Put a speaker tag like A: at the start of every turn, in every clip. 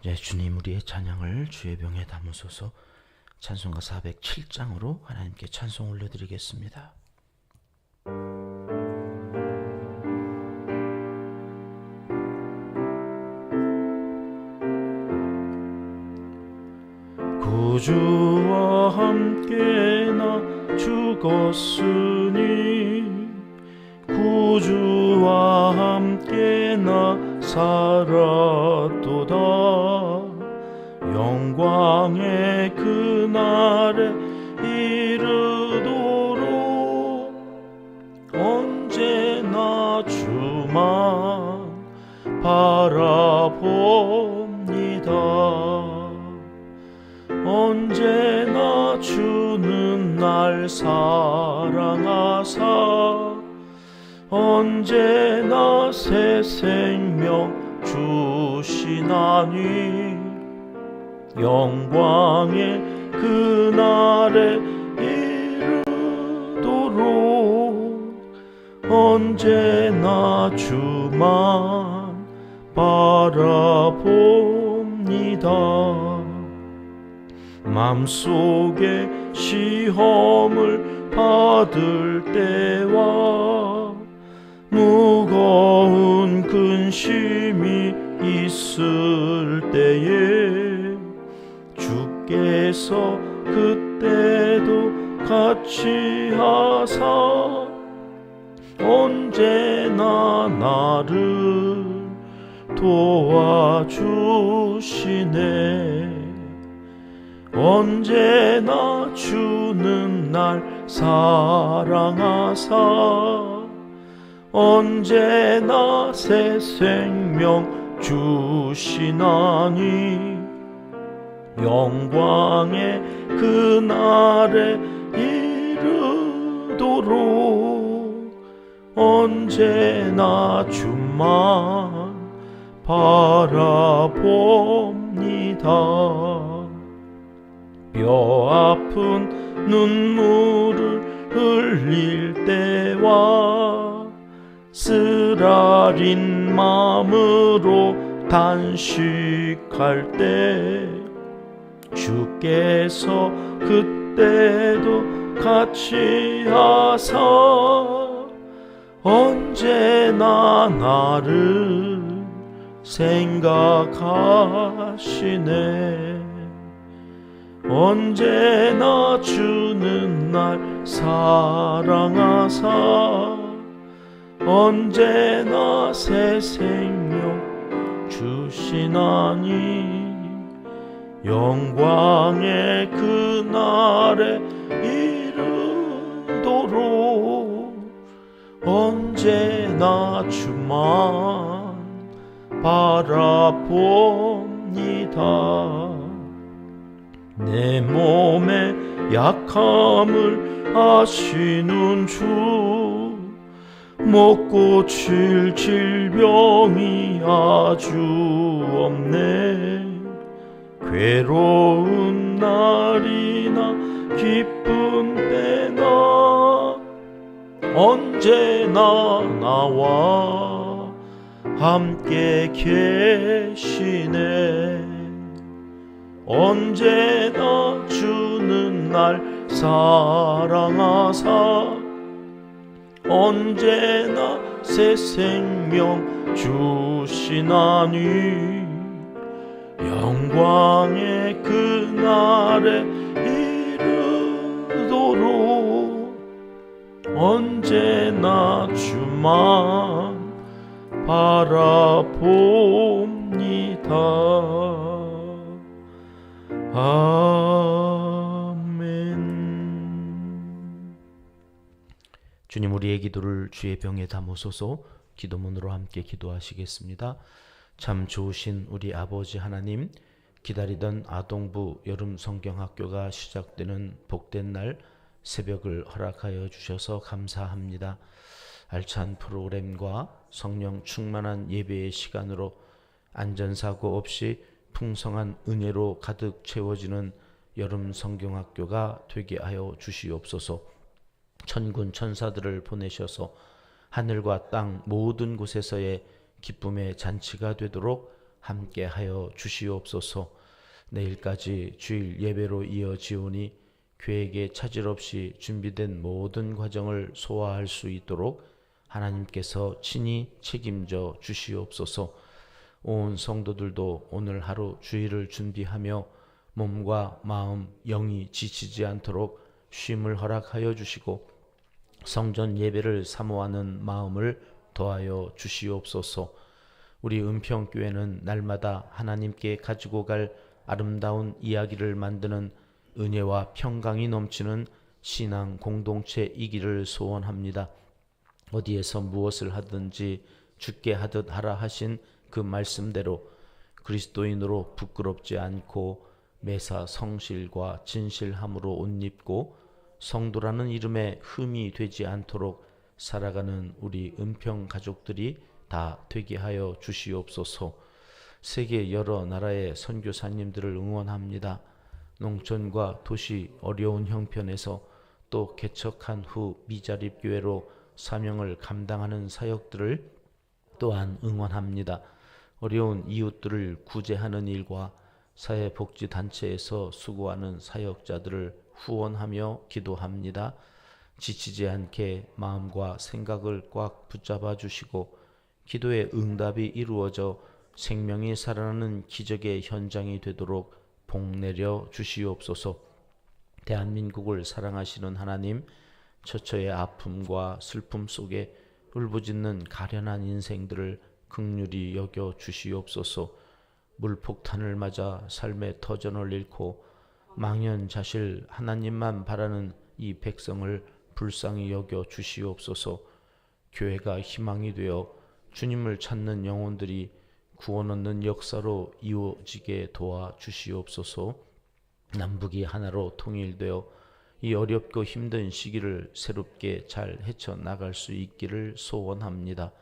A: 이제 주님 우리의 찬양을 주의 병에 담으소서. 찬송가 407장으로 하나님께 찬송 올려드리겠습니다. 구주와 함께 나 죽었으니 구주와 함께 나 살았도다. 영광의 그날에 이르도록 언제나 주만 바라봅니다. 언제나 주는 날 사랑하사 언제나 새 생명 주시나니 영광의 그날에 이르도록 언제나 주만 바라봅니다. 맘속에 시험을 받을 때와 무거운 근심이 있을 때에 주께서 그때도 같이 하사 언제나 나를 도와주시네. 언제나 주는 날 사랑하사 언제나 새 생명 주시나니 영광의 그날에 이르도록 언제나 주만 바라봅니다. 뼈 아픈 눈물을 흘릴 때와 쓰라린 마음으로 단식할 때 주께서 그때도 같이 하사 언제나 나를 생각하시네. 언제나 주는 날 사랑하사 언제나 새 생명 주시나니 영광의 그날에 이르도록 언제나 주만 바라봅니다. 내 몸의 약함을 아시는 주 못 고칠 질병이 아주 없네. 괴로운 날이나 기쁜 때나 언제나 나와 함께 계시네. 언제나 주는 날 사랑하사 언제나 새 생명 주시나니 영광의 그날에 이르도록 언제나 주만 바라봅니다. 아멘. 주님 우리의 기도를 주의 병에 담으소서. 기도문으로 함께 기도하시겠습니다. 참 좋으신 우리 아버지 하나님, 기다리던 아동부 여름 성경학교가 시작되는 복된 날 새벽을 허락하여 주셔서 감사합니다. 알찬 프로그램과 성령 충만한 예배의 시간으로 안전사고 없이 풍성한 은혜로 가득 채워지는 여름 성경학교가 되게 하여 주시옵소서. 천군 천사들을 보내셔서 하늘과 땅 모든 곳에서의 기쁨의 잔치가 되도록 함께하여 주시옵소서. 내일까지 주일 예배로 이어지오니 계획에 차질 없이 준비된 모든 과정을 소화할 수 있도록 하나님께서 친히 책임져 주시옵소서. 온 성도들도 오늘 하루 주일을 준비하며 몸과 마음, 영이 지치지 않도록 쉼을 허락하여 주시고 성전 예배를 사모하는 마음을 더하여 주시옵소서. 우리 은평교회는 날마다 하나님께 가지고 갈 아름다운 이야기를 만드는 은혜와 평강이 넘치는 신앙 공동체이기를 소원합니다. 어디에서 무엇을 하든지 주께 하듯 하라 하신 그 말씀대로 그리스도인으로 부끄럽지 않고 매사 성실과 진실함으로 옷 입고 성도라는 이름에 흠이 되지 않도록 살아가는 우리 은평 가족들이 다 되게 하여 주시옵소서. 세계 여러 나라의 선교사님들을 응원합니다. 농촌과 도시 어려운 형편에서 또 개척한 후 미자립 교회로 사명을 감당하는 사역들을 또한 응원합니다. 어려운 이웃들을 구제하는 일과 사회복지단체에서 수고하는 사역자들을 후원하며 기도합니다. 지치지 않게 마음과 생각을 꽉 붙잡아 주시고 기도의 응답이 이루어져 생명이 살아나는 기적의 현장이 되도록 복 내려 주시옵소서. 대한민국을 사랑하시는 하나님, 처처의 아픔과 슬픔 속에 울부짖는 가련한 인생들을 긍휼히 여겨 주시옵소서. 물폭탄을 맞아 삶의 터전을 잃고 망연자실 하나님만 바라는 이 백성을 불쌍히 여겨 주시옵소서. 교회가 희망이 되어 주님을 찾는 영혼들이 구원 얻는 역사로 이루어지게 도와 주시옵소서. 남북이 하나로 통일되어 이 어렵고 힘든 시기를 새롭게 잘 헤쳐나갈 수 있기를 소원합니다.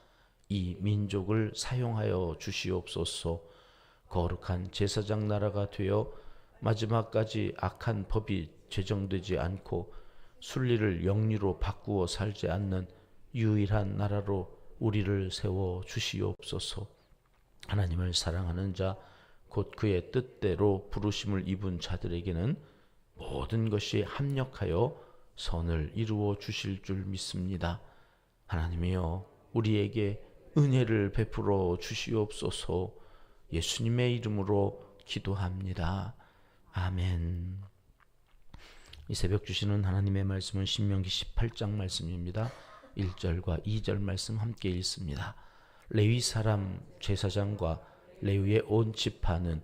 A: 이 민족을 사용하여 주시옵소서. 거룩한 제사장 나라가 되어 마지막까지 악한 법이 제정되지 않고 순리를 영리로 바꾸어 살지 않는 유일한 나라로 우리를 세워 주시옵소서. 하나님을 사랑하는 자, 곧 그의 뜻대로 부르심을 입은 자들에게는 모든 것이 합력하여 선을 이루어 주실 줄 믿습니다. 하나님이여, 우리에게 은혜를 베풀어 주시옵소서. 예수님의 이름으로 기도합니다. 아멘. 이 새벽 주시는 하나님의 말씀은 신명기 18장 말씀입니다. 1절과 2절 말씀 함께 읽습니다. 레위 사람 제사장과 레위의 온 지파는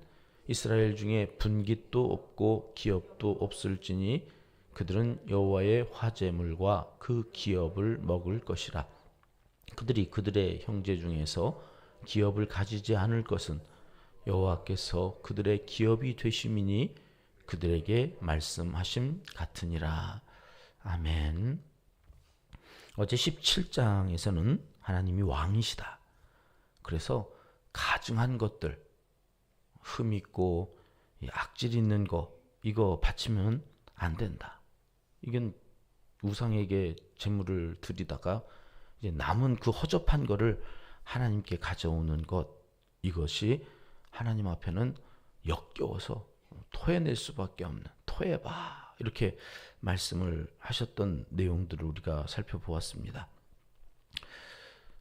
A: 이스라엘 중에 분깃도 없고 기업도 없을지니 그들은 여호와의 화제물과 그 기업을 먹을 것이라. 그들이 그들의 형제 중에서 기업을 가지지 않을 것은 여호와께서 그들의 기업이 되심이니 그들에게 말씀하심 같으니라. 아멘. 어제 17장에서는 하나님이 왕이시다. 그래서 가증한 것들, 흠 있고 악질 있는 거, 이거 바치면 안 된다. 이건 우상에게 제물을 드리다가 이제 남은 그 허접한 거를 하나님께 가져오는 것, 이것이 하나님 앞에는 역겨워서 토해낼 수밖에 없는, 토해봐, 이렇게 말씀을 하셨던 내용들을 우리가 살펴보았습니다.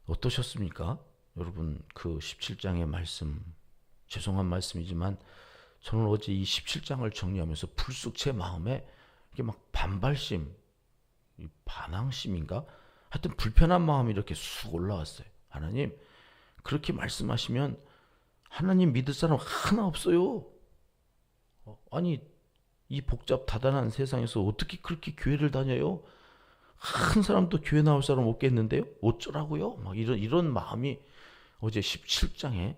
A: 어떠셨습니까? 여러분, 그 17장의 말씀, 죄송한 말씀이지만 저는 어제 이 17장을 정리하면서 불쑥 제 마음에 이게 막 반발심, 반항심인가? 하여튼 불편한 마음이 이렇게 쑥 올라왔어요. 하나님, 그렇게 말씀하시면 하나님 믿을 사람 하나 없어요. 아니, 이 복잡 다단한 세상에서 어떻게 그렇게 교회를 다녀요? 한 사람도 교회 나올 사람 없겠는데요? 어쩌라고요? 막 이런 마음이 어제 17장에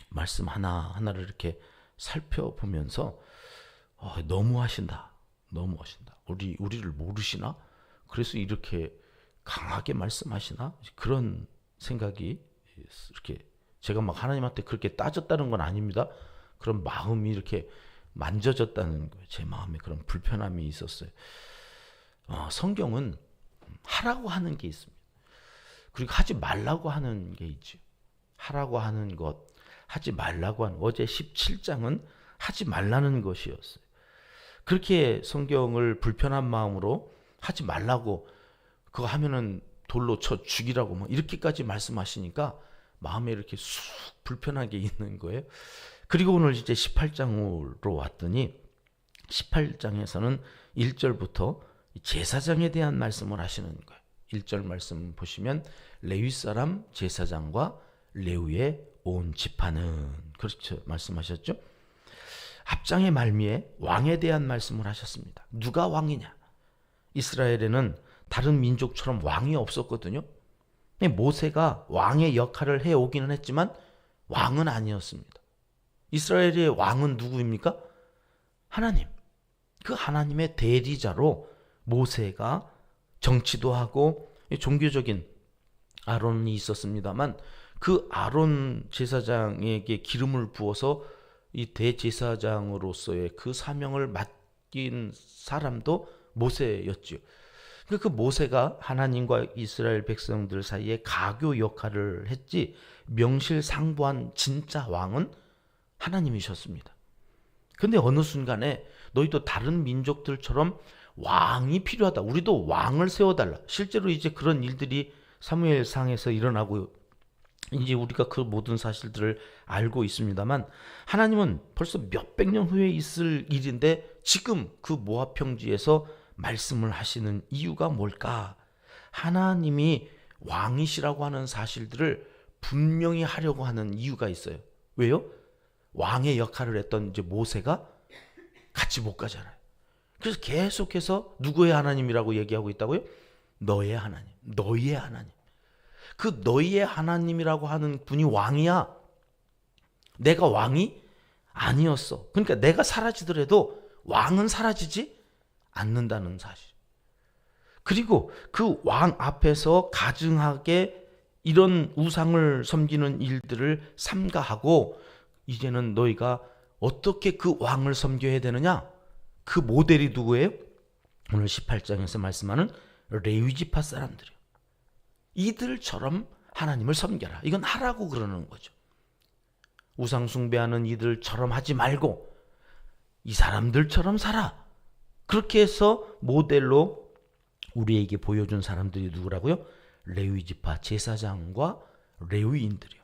A: 말씀 하나하나를 이렇게 살펴보면서 너무하신다. 우리를 모르시나? 그래서 이렇게 강하게 말씀하시나? 그런 생각이 이렇게, 제가 막 하나님한테 그렇게 따졌다는 건 아닙니다. 그런 마음이 이렇게 만져졌다는 거예요. 제 마음에 그런 불편함이 있었어요. 성경은 하라고 하는 게 있습니다. 그리고 하지 말라고 하는 게 있죠. 하라고 하는 것, 하지 말라고 한 어제 17장은 하지 말라는 것이었어요. 그렇게 성경을 불편한 마음으로 하지 말라고 그거 하면은 돌로 쳐 죽이라고 뭐 이렇게까지 말씀하시니까 마음에 이렇게 쑥 불편한 게 있는 거예요. 그리고 오늘 이제 18장으로 왔더니 18장에서는 1절부터 제사장에 대한 말씀을 하시는 거예요. 1절 말씀 보시면 레위 사람 제사장과 레위의 온 지파는 그렇죠 말씀하셨죠. 앞장의 말미에 왕에 대한 말씀을 하셨습니다. 누가 왕이냐? 이스라엘에는 다른 민족처럼 왕이 없었거든요. 모세가 왕의 역할을 해오기는 했지만 왕은 아니었습니다. 이스라엘의 왕은 누구입니까? 하나님. 그 하나님의 대리자로 모세가 정치도 하고 종교적인 아론이 있었습니다만 그 아론 제사장에게 기름을 부어서 이 대제사장으로서의 그 사명을 맡긴 사람도 모세였죠. 그 모세가 하나님과 이스라엘 백성들 사이에 가교 역할을 했지 명실상부한 진짜 왕은 하나님이셨습니다. 근데 어느 순간에 너희도 다른 민족들처럼 왕이 필요하다. 우리도 왕을 세워달라. 실제로 이제 그런 일들이 사무엘상에서 일어나고 이제 우리가 그 모든 사실들을 알고 있습니다만 하나님은 벌써 몇백 년 후에 있을 일인데 지금 그 모압 평지에서 말씀을 하시는 이유가 뭘까? 하나님이 왕이시라고 하는 사실들을 분명히 하려고 하는 이유가 있어요. 왜요? 왕의 역할을 했던 이제 모세가 같이 못 가잖아요. 그래서 계속해서 누구의 하나님이라고 얘기하고 있다고요? 너의 하나님, 너희의 하나님. 그 너희의 하나님이라고 하는 분이 왕이야. 내가 왕이 아니었어. 그러니까 내가 사라지더라도 왕은 사라지지 않는다는 사실. 그리고 그 왕 앞에서 가증하게 이런 우상을 섬기는 일들을 삼가하고 이제는 너희가 어떻게 그 왕을 섬겨야 되느냐? 그 모델이 누구예요? 오늘 18장에서 말씀하는 레위 지파 사람들이요. 이들처럼 하나님을 섬겨라. 이건 하라고 그러는 거죠. 우상 숭배하는 이들처럼 하지 말고 이 사람들처럼 살아. 그렇게 해서 모델로 우리에게 보여준 사람들이 누구라고요? 레위 지파 제사장과 레위인들이요.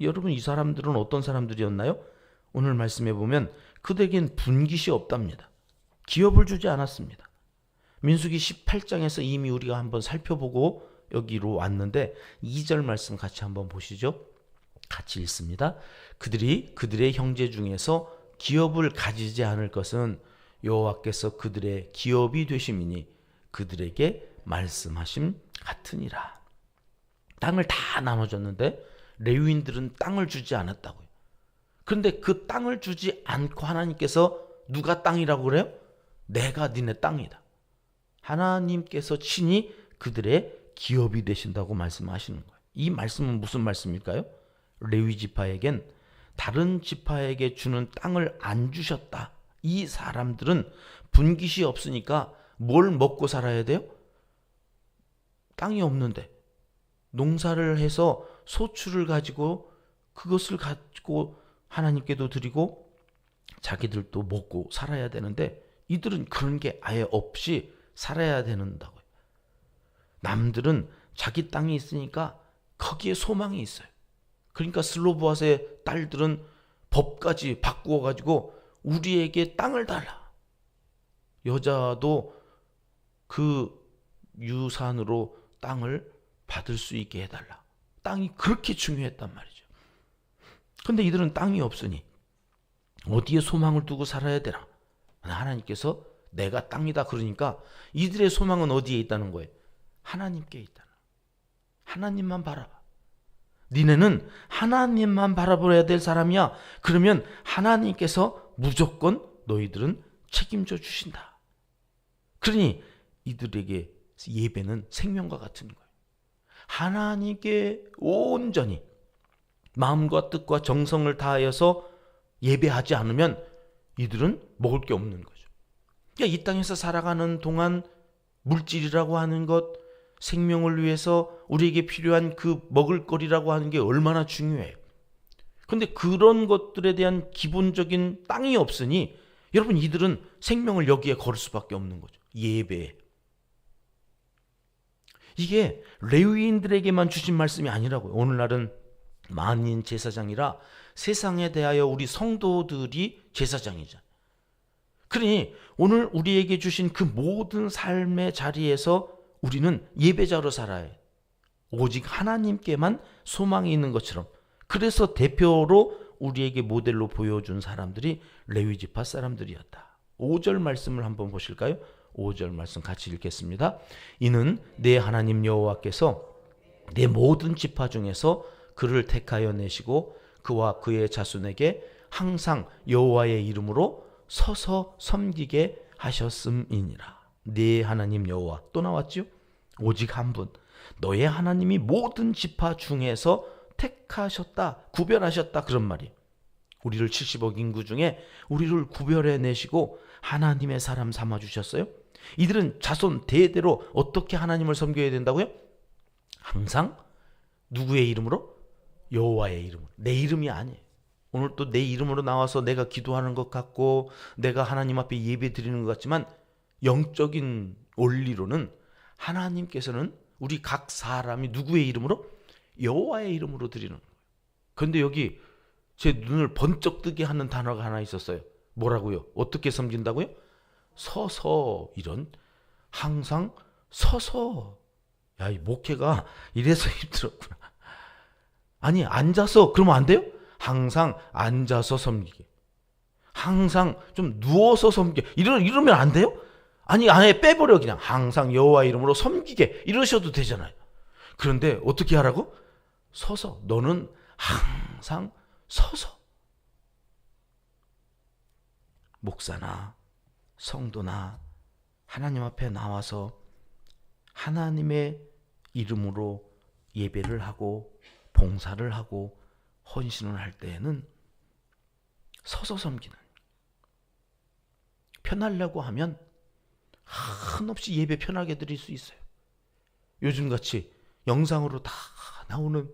A: 여러분 이 사람들은 어떤 사람들이었나요? 오늘 말씀해 보면 그들에겐 분깃이 없답니다. 기업을 주지 않았습니다. 민수기 18장에서 이미 우리가 한번 살펴보고 여기로 왔는데 2절 말씀 같이 한번 보시죠. 같이 읽습니다. 그들이 그들의 형제 중에서 기업을 가지지 않을 것은 여호와께서 그들의 기업이 되심이니 그들에게 말씀하심 같으니라. 땅을 다 나눠줬는데 레위인들은 땅을 주지 않았다고요. 그런데 그 땅을 주지 않고 하나님께서 누가 땅이라고 그래요? 내가 니네 땅이다. 하나님께서 친히 그들의 기업이 되신다고 말씀하시는 거예요. 이 말씀은 무슨 말씀일까요? 레위 지파에겐 다른 지파에게 주는 땅을 안 주셨다. 이 사람들은 분깃이 없으니까 뭘 먹고 살아야 돼요? 땅이 없는데 농사를 해서 소출을 가지고 그것을 가지고 하나님께도 드리고 자기들도 먹고 살아야 되는데 이들은 그런 게 아예 없이 살아야 된다고요. 남들은 자기 땅이 있으니까 거기에 소망이 있어요. 그러니까 슬로보아스의 딸들은 법까지 바꾸어 가지고 우리에게 땅을 달라. 여자도 그 유산으로 땅을 받을 수 있게 해달라. 땅이 그렇게 중요했단 말이죠. 근데 이들은 땅이 없으니 어디에 소망을 두고 살아야 되나? 하나님께서 내가 땅이다 그러니까 이들의 소망은 어디에 있다는 거예요? 하나님께 있다는. 하나님만 바라봐. 니네는 하나님만 바라봐야 될 사람이야. 그러면 하나님께서 무조건 너희들은 책임져 주신다. 그러니 이들에게 예배는 생명과 같은 거예요. 하나님께 온전히 마음과 뜻과 정성을 다하여서 예배하지 않으면 이들은 먹을 게 없는 거죠. 그러니까 이 땅에서 살아가는 동안 물질이라고 하는 것, 생명을 위해서 우리에게 필요한 그 먹을거리라고 하는 게 얼마나 중요해요. 근데 그런 것들에 대한 기본적인 땅이 없으니 여러분 이들은 생명을 여기에 걸을 수밖에 없는 거죠. 예배에. 이게 레위인들에게만 주신 말씀이 아니라고요. 오늘날은 만인 제사장이라 세상에 대하여 우리 성도들이 제사장이잖아요. 그러니 오늘 우리에게 주신 그 모든 삶의 자리에서 우리는 예배자로 살아야 해요. 오직 하나님께만 소망이 있는 것처럼. 그래서 대표로 우리에게 모델로 보여준 사람들이 레위지파 사람들이었다. 5절 말씀을 한번 보실까요? 5절 말씀 같이 읽겠습니다. 이는 내 하나님 여호와께서 내 모든 지파 중에서 그를 택하여 내시고 그와 그의 자손에게 항상 여호와의 이름으로 서서 섬기게 하셨음이니라. 네 하나님 여호와. 또 나왔죠? 오직 한 분, 너의 하나님이 모든 지파 중에서 택하셨다, 구별하셨다, 그런 말이에요. 우리를 70억 인구 중에 우리를 구별해 내시고 하나님의 사람 삼아 주셨어요. 이들은 자손 대대로 어떻게 하나님을 섬겨야 된다고요? 항상 누구의 이름으로? 여호와의 이름으로. 내 이름이 아니에요. 오늘 또 내 이름으로 나와서 내가 기도하는 것 같고 내가 하나님 앞에 예배 드리는 것 같지만 영적인 원리로는 하나님께서는 우리 각 사람이 누구의 이름으로? 여호와의 이름으로 드리는 거예요. 그런데 여기 제 눈을 번쩍 뜨게 하는 단어가 하나 있었어요. 뭐라고요? 어떻게 섬긴다고요? 서서. 이런, 항상 서서. 야, 이 목회가 이래서 힘들었구나. 아니, 앉아서 그러면 안 돼요? 항상 앉아서 섬기게. 항상 좀 누워서 섬기게. 이러면 안 돼요? 아니, 아예 빼버려. 그냥 항상 여호와 이름으로 섬기게 이러셔도 되잖아요. 그런데 어떻게 하라고? 서서. 너는 항상 서서. 목사나 성도나 하나님 앞에 나와서 하나님의 이름으로 예배를 하고 봉사를 하고 헌신을 할 때에는 서서 섬기는, 편하려고 하면 한없이 예배 편하게 드릴 수 있어요. 요즘같이 영상으로 다 나오는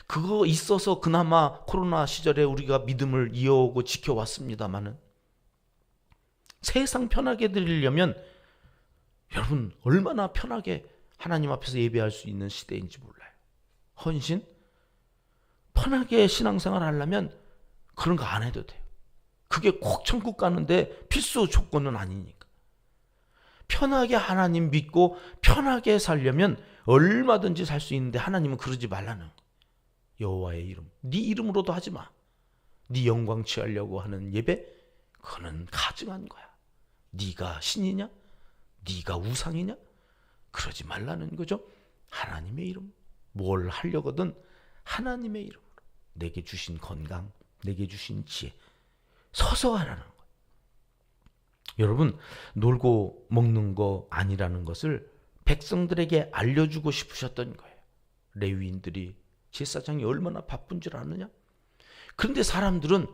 A: 그거 있어서 그나마 코로나 시절에 우리가 믿음을 이어오고 지켜왔습니다마는 세상 편하게 드리려면 여러분 얼마나 편하게 하나님 앞에서 예배할 수 있는 시대인지 몰라요. 헌신? 편하게 신앙생활 하려면 그런 거 안 해도 돼요. 그게 꼭 천국 가는데 필수 조건은 아니니까. 편하게 하나님 믿고 편하게 살려면 얼마든지 살 수 있는데 하나님은 그러지 말라는 거예요. 여호와의 이름, 네 이름으로도 하지 마. 네 영광 취하려고 하는 예배, 그거는 가증한 거야. 네가 신이냐? 네가 우상이냐? 그러지 말라는 거죠. 하나님의 이름, 뭘 하려거든 하나님의 이름으로. 내게 주신 건강, 내게 주신 지혜, 서서 하라는 거예요. 여러분, 놀고 먹는 거 아니라는 것을 백성들에게 알려주고 싶으셨던 거예요. 레위인들이 제사장이 얼마나 바쁜 줄 아느냐? 그런데 사람들은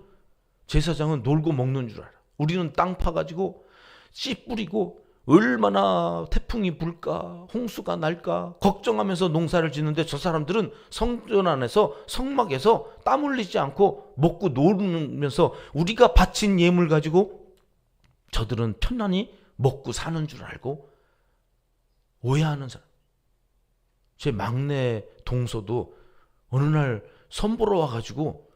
A: 제사장은 놀고 먹는 줄 알아. 우리는 땅 파가지고 씨 뿌리고 얼마나 태풍이 불까, 홍수가 날까 걱정하면서 농사를 짓는데 저 사람들은 성전 안에서 성막에서 땀 흘리지 않고 먹고 놀면서 우리가 바친 예물 가지고 저들은 편안히 먹고 사는 줄 알고 오해하는 사람. 제 막내 동서도 어느 날 선보러 와가지고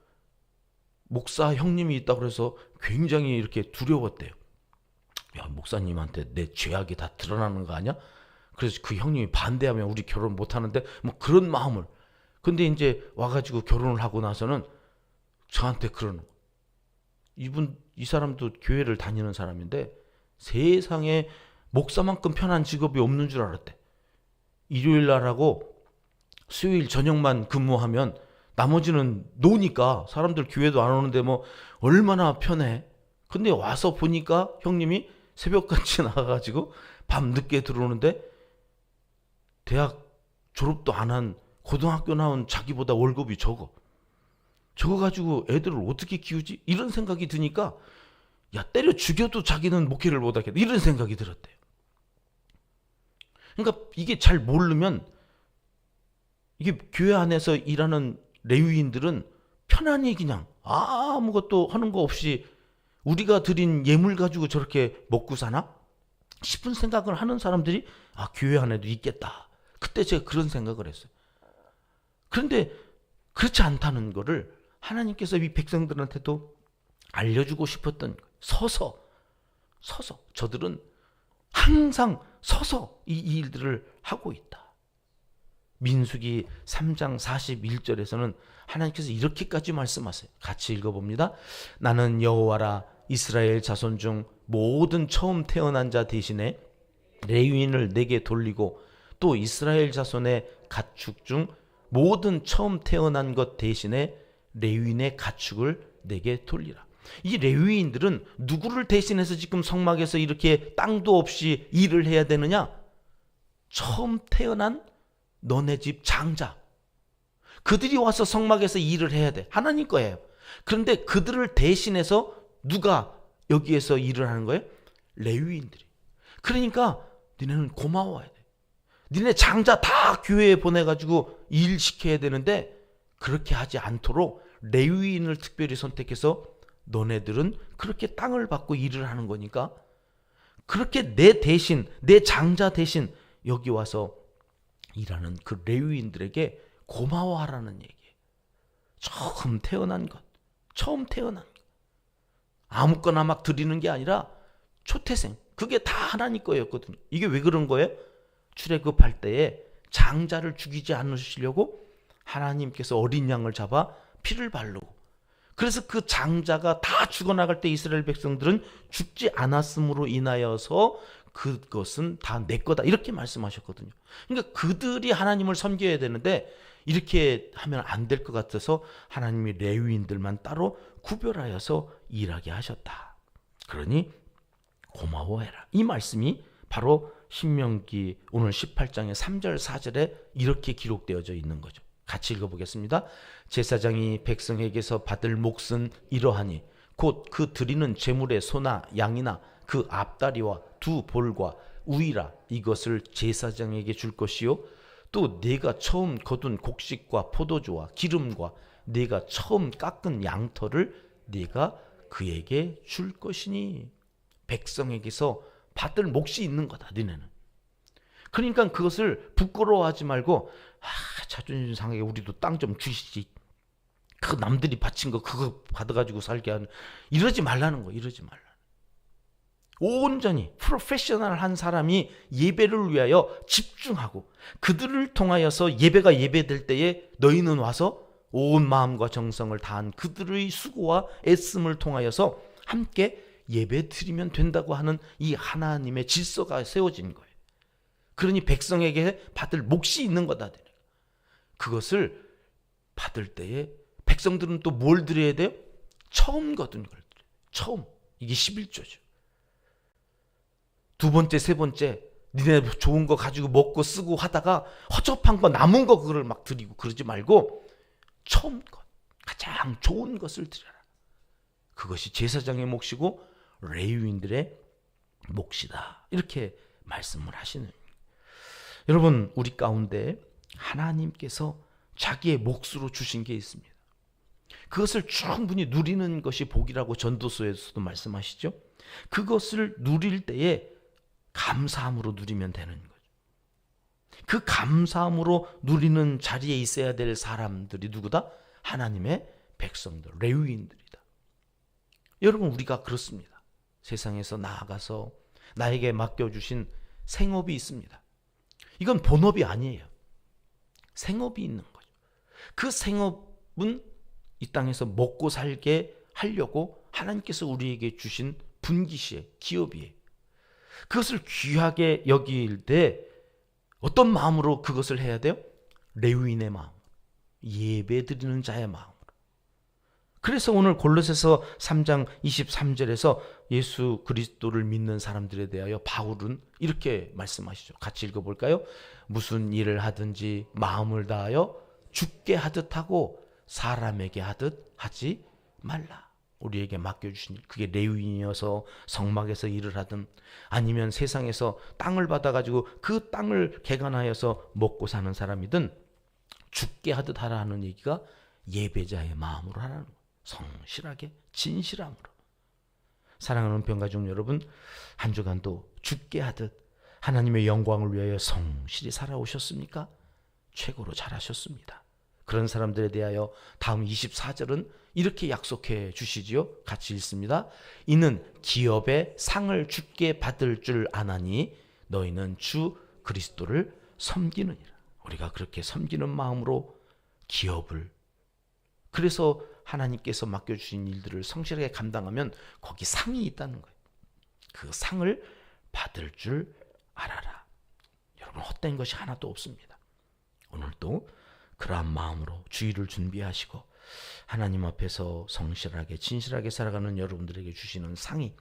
A: 목사 형님이 있다고 그래서 굉장히 이렇게 두려웠대요. 야, 목사님한테 내 죄악이 다 드러나는 거 아니야? 그래서 그 형님이 반대하면 우리 결혼 못 하는데 뭐 그런 마음을. 근데 이제 와가지고 결혼을 하고 나서는 저한테 그러는 거. 이 사람도 교회를 다니는 사람인데 세상에 목사만큼 편한 직업이 없는 줄 알았대. 일요일 날하고 수요일 저녁만 근무하면 나머지는 노니까 사람들 교회도 안 오는데 뭐 얼마나 편해. 근데 와서 보니까 형님이 새벽같이 나가가지고 밤 늦게 들어오는데 대학 졸업도 안 한 고등학교 나온 자기보다 월급이 적어. 저거 가지고 애들을 어떻게 키우지? 이런 생각이 드니까 야, 때려 죽여도 자기는 목회를 못하겠다. 이런 생각이 들었대요. 그러니까 이게 잘 모르면 이게 교회 안에서 일하는 레위인들은 편안히 그냥 아무것도 하는 거 없이 우리가 드린 예물 가지고 저렇게 먹고 사나? 싶은 생각을 하는 사람들이 교회 안에도 있겠다. 그때 제가 그런 생각을 했어요. 그런데 그렇지 않다는 거를 하나님께서 이 백성들한테도 알려주고 싶었던 거예요. 서서 저들은 항상 서서 이 일들을 하고 있다. 민수기 3장 41절에서는 하나님께서 이렇게까지 말씀하세요. 같이 읽어봅니다. 나는 여호와라. 이스라엘 자손 중 모든 처음 태어난 자 대신에 레위인을 내게 돌리고 또 이스라엘 자손의 가축 중 모든 처음 태어난 것 대신에 레위인의 가축을 내게 돌리라. 이 레위인들은 누구를 대신해서 지금 성막에서 이렇게 땅도 없이 일을 해야 되느냐? 처음 태어난 너네 집 장자. 그들이 와서 성막에서 일을 해야 돼. 하나님 거예요. 그런데 그들을 대신해서 누가 여기에서 일을 하는 거예요? 레위인들이. 그러니까 니네는 고마워야 돼. 니네 장자 다 교회에 보내가지고 일 시켜야 되는데 그렇게 하지 않도록 레위인을 특별히 선택해서 너네들은 그렇게 땅을 받고 일을 하는 거니까 그렇게 내 대신, 내 장자 대신 여기 와서 일하는 그 레위인들에게 고마워하라는 얘기예요. 처음 태어난 것. 아무거나 막 드리는 게 아니라 초태생. 그게 다 하나님 거였거든요. 이게 왜 그런 거예요? 출애굽할 때에 장자를 죽이지 않으시려고 하나님께서 어린 양을 잡아 피를 바르고, 그래서 그 장자가 다 죽어나갈 때 이스라엘 백성들은 죽지 않았음으로 인하여서 그것은 다 내 거다 이렇게 말씀하셨거든요. 그러니까 그들이 하나님을 섬겨야 되는데 이렇게 하면 안 될 것 같아서 하나님이 레위인들만 따로 구별하여서 일하게 하셨다. 그러니 고마워해라. 이 말씀이 바로 신명기 오늘 18장의 3절 4절에 이렇게 기록되어져 있는 거죠. 같이 읽어보겠습니다. 제사장이 백성에게서 받을 몫은 이러하니 곧 그 드리는 제물의 소나 양이나 그 앞다리와 두 볼과 우이라 이것을 제사장에게 줄 것이요 또 네가 처음 거둔 곡식과 포도주와 기름과 네가 처음 깎은 양털을 네가 그에게 줄 것이니. 백성에게서 받을 몫이 있는 거다 너네는. 그러니까 그것을 부끄러워하지 말고 자존심 상하게 우리도 땅 좀 주시지, 그 남들이 바친 거 그거 받아가지고 살게 하는, 이러지 말라는 거. 이러지 말라. 온전히 프로페셔널한 사람이 예배를 위하여 집중하고 그들을 통하여서 예배가 예배될 때에 너희는 와서 온 마음과 정성을 다한 그들의 수고와 애씀을 통하여서 함께 예배 드리면 된다고 하는 이 하나님의 질서가 세워진 거예요. 그러니 백성에게 받을 몫이 있는 거다. 그것을 받을 때에 백성들은 또 뭘 드려야 돼요? 처음 거둔 걸 드려요. 처음. 이게 11조죠. 두 번째, 세 번째 니네 좋은 거 가지고 먹고 쓰고 하다가 허접한 거 남은 거 그걸 막 드리고 그러지 말고 처음 것, 가장 좋은 것을 드려라. 그것이 제사장의 몫이고 레위인들의 몫이다. 이렇게 말씀을 하시는. 여러분, 우리 가운데 하나님께서 자기의 몫으로 주신 게 있습니다. 그것을 충분히 누리는 것이 복이라고 전도서에서도 말씀하시죠. 그것을 누릴 때에 감사함으로 누리면 되는 거죠. 그 감사함으로 누리는 자리에 있어야 될 사람들이 누구다? 하나님의 백성들, 레위인들이다. 여러분, 우리가 그렇습니다. 세상에서 나아가서 나에게 맡겨주신 생업이 있습니다. 이건 본업이 아니에요. 생업이 있는 거죠. 그 생업은 이 땅에서 먹고 살게 하려고 하나님께서 우리에게 주신 분기시에 기업이에요. 그것을 귀하게 여길 때 어떤 마음으로 그것을 해야 돼요? 레위인의 마음, 예배드리는 자의 마음으로. 그래서 오늘 골로새서 3장 23절에서 예수 그리스도를 믿는 사람들에 대하여 바울은 이렇게 말씀하시죠. 같이 읽어볼까요? 무슨 일을 하든지 마음을 다하여 주께 하듯 하고 사람에게 하듯 하지 말라. 우리에게 맡겨주신 일, 그게 레위인이어서 성막에서 일을 하든 아니면 세상에서 땅을 받아가지고 그 땅을 개간하여서 먹고 사는 사람이든 주께 하듯 하라 하는 얘기가 예배자의 마음으로 하라는 거예요. 성실하게, 진실함으로. 사랑하는 병가족 여러분, 한 주간도 죽게 하듯 하나님의 영광을 위하여 성실히 살아오셨습니까? 최고로 잘하셨습니다. 그런 사람들에 대하여 다음 24절은 이렇게 약속해 주시지요. 같이 읽습니다. 이는 기업의 상을 주께 받을 줄 아나니 너희는 주 그리스도를 섬기느니라. 우리가 그렇게 섬기는 마음으로 기업을, 그래서 하나님께서 맡겨주신 일들을 성실하게 감당하면 거기 상이 있다는 거예요. 그 상을 받을 줄 알아라. 여러분, 헛된 것이 하나도 없습니다. 오늘도 그러한 마음으로 주일을 준비하시고 하나님 앞에서 성실하게 진실하게 살아가는 여러분들에게 주시는 상이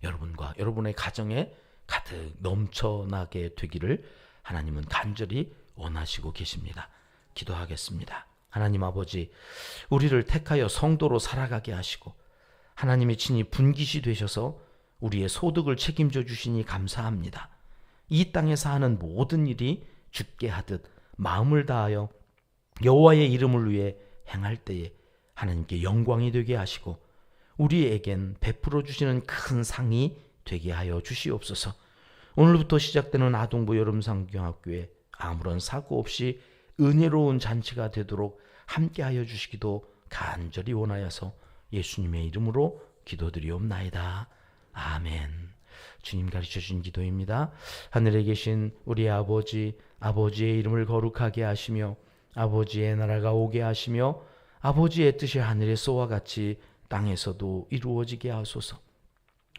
A: 여러분과 여러분의 가정에 가득 넘쳐나게 되기를 하나님은 간절히 원하시고 계십니다. 기도하겠습니다. 하나님 아버지, 우리를 택하여 성도로 살아가게 하시고 하나님이 친히 분깃이 되셔서 우리의 소득을 책임져 주시니 감사합니다. 이 땅에서 하는 모든 일이 주께 하듯 마음을 다하여 여호와의 이름을 위해 행할 때에 하나님께 영광이 되게 하시고 우리에겐 베풀어 주시는 큰 상이 되게 하여 주시옵소서. 오늘부터 시작되는 아동부 여름상경학교에 아무런 사고 없이 은혜로운 잔치가 되도록 함께하여 주시기도 간절히 원하여서 예수님의 이름으로 기도드리옵나이다. 아멘. 주님 가르쳐 주신 기도입니다. 하늘에 계신 우리 아버지, 아버지의 이름을 거룩하게 하시며 아버지의 나라가 오게 하시며 아버지의 뜻이 하늘에서와 같이 땅에서도 이루어지게 하소서.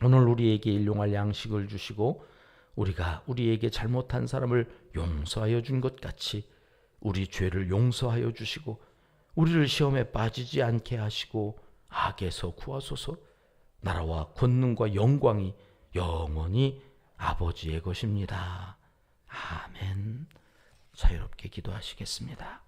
A: 오늘 우리에게 일용할 양식을 주시고 우리가 우리에게 잘못한 사람을 용서하여 준 것 같이 우리 죄를 용서하여 주시고 우리를 시험에 빠지지 않게 하시고 악에서 구하소서. 나라와 권능과 영광이 영원히 아버지의 것입니다. 아멘. 자유롭게 기도하시겠습니다.